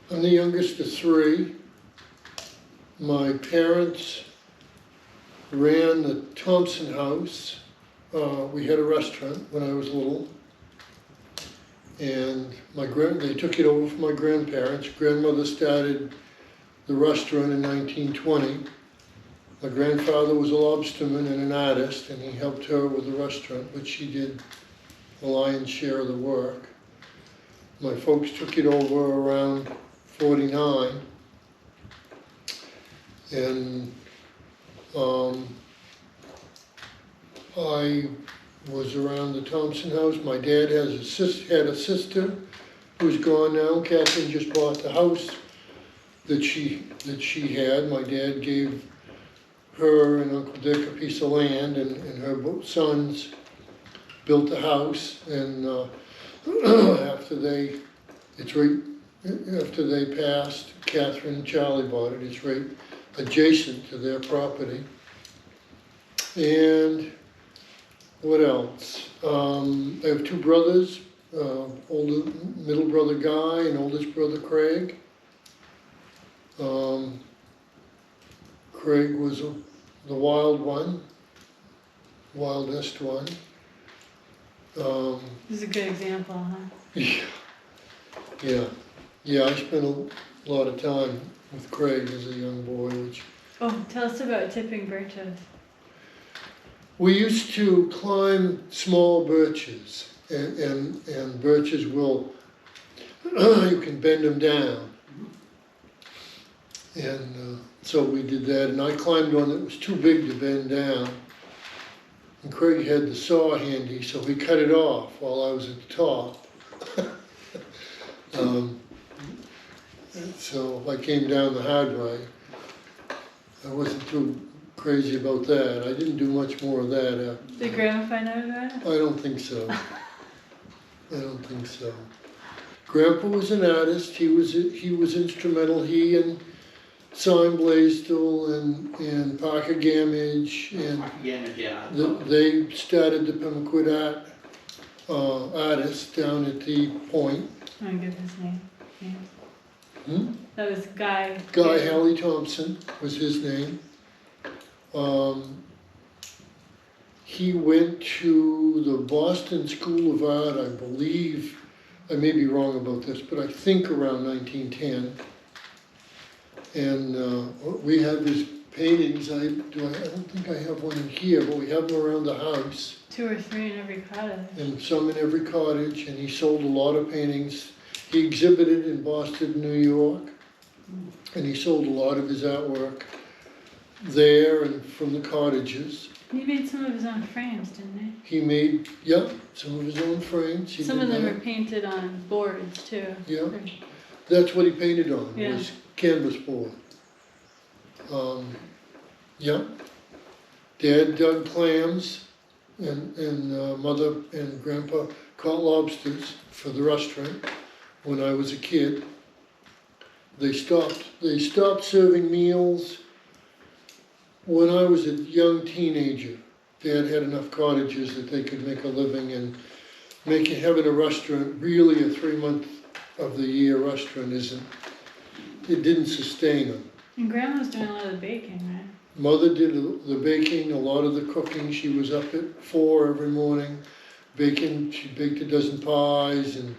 I'm the youngest of three. My parents ran the Thompson house. We had a restaurant when I was little. And they took it over from my grandparents. Grandmother started the restaurant in 1920. My grandfather was a lobsterman and an artist, and he helped her with the restaurant, but she did the lion's share of the work. My folks took it over around 49, and I was around the Thompson house. My dad had a sister who's gone now. Catherine just bought the house that she had. My dad gave her and Uncle Dick a piece of land, and her both sons built the house. And after they passed, Catherine and Charlie bought it. It's right adjacent to their property. And what else? I have two brothers, middle brother Guy and oldest brother Craig. Craig was the wild one, wildest one. This is a good example, huh? Yeah. I spent a lot of time with Craig as a young boy. Oh, tell us about tipping birches. We used to climb small birches, and birches will, you can bend them down. And so we did that, and I climbed one that was too big to bend down. And Craig had the saw handy, so he cut it off while I was at the top. So I came down the hard way. I wasn't too crazy about that. I didn't do much more of that. Did Grandma find out about it? I don't think so. Grandpa was an artist. He was instrumental. He and Sime Blaisdell and Parker Gamage and they started the Pemaquid artists down at the Point. I don't give his name. Hmm? That was Guy. Guy Halley Thompson was his name. He went to the Boston School of Art, I believe. I may be wrong about this, but I think around 1910. And we have his paintings. I don't think I have one in here, but we have them around the house. 2 or 3 in every cottage. And some in every cottage, and he sold a lot of paintings. He exhibited in Boston, New York, and he sold a lot of his artwork there and from the cottages. He made some of his own frames, didn't he? He made, some of his own frames. Some of them are painted on boards too. Yeah, that's what he painted on, Yeah. was canvas board. Dad dug clams, and Mother and Grandpa caught lobsters for the restaurant when I was a kid. They stopped serving meals when I was a young teenager. Dad had enough cottages that they could make a living, and having a restaurant, really a 3-month of the year restaurant it didn't sustain them. And Grandma's doing a lot of the baking, right? Mother did the baking, a lot of the cooking. She was up at 4 every morning baking. She baked a dozen pies and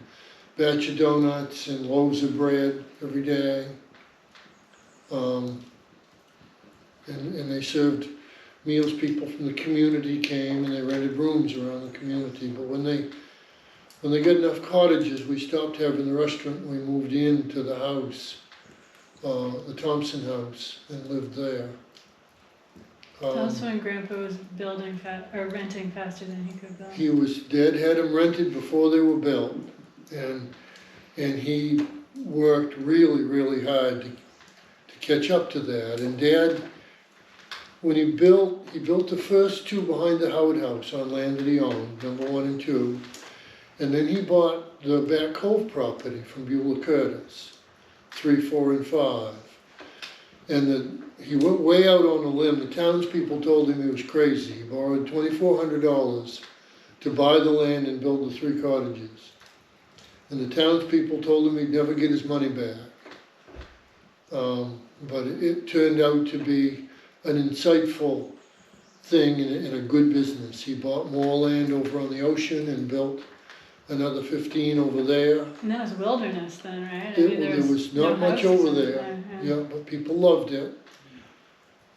batch of donuts and loaves of bread every day. And they served meals. People from the community came, and they rented rooms around the community. But when they got enough cottages, we stopped having the restaurant and we moved into the house, the Thompson house, and lived there. Tell us when Grandpa was renting faster than he could build. Dad had them rented before they were built, and he worked really, really hard to catch up to that. And Dad, when he built the first 2 behind the Howard House on land that he owned, number 1 and 2, and then he bought the Back Cove property from Beulah Curtis, 3, 4, and 5. And he went way out on a limb. The townspeople told him he was crazy. He borrowed $2,400 to buy the land and build the 3 cottages. And the townspeople told him he'd never get his money back. But it turned out to be an insightful thing and a good business. He bought more land over on the ocean and built another 15 over there. And that was wilderness then, right? There was not much over there. Yeah, but people loved it.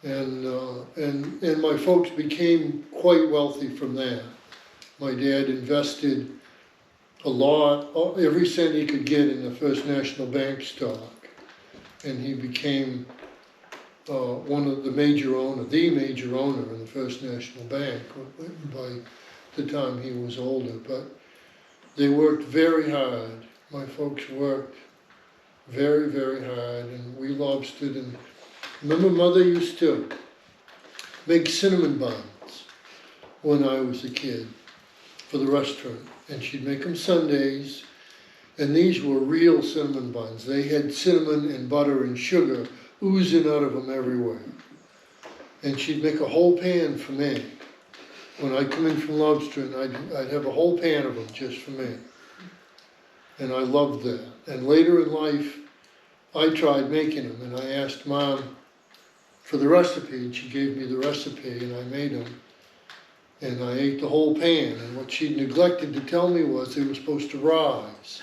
And my folks became quite wealthy from that. My dad invested a lot, every cent he could get in the First National Bank stock. And he became one of the major owner in the First National Bank by the time he was older. But they worked very hard. My folks worked very, very hard, and we lobstered. And remember, Mother used to make cinnamon buns when I was a kid for the restaurant, and she'd make them Sundays. And these were real cinnamon buns. They had cinnamon and butter and sugar oozing out of them everywhere. And she'd make a whole pan for me. When I'd come in from lobstering, I'd have a whole pan of them just for me. And I loved that. And later in life, I tried making them, and I asked Mom for the recipe, and she gave me the recipe, and I made them. And I ate the whole pan, and what she neglected to tell me was they were supposed to rise.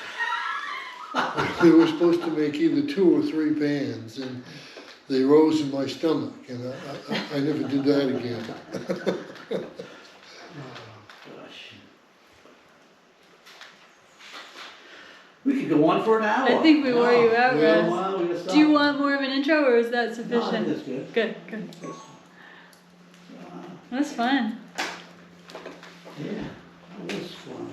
They were supposed to make either 2 or 3 pans, and they rose in my stomach, and I never did that again. We could go on for an hour. I think we wore you out, Yeah. Russ. Do you want more of an intro, or is that No, I think sufficient? that's good. Good, good. That's fun. Yeah, that was fun.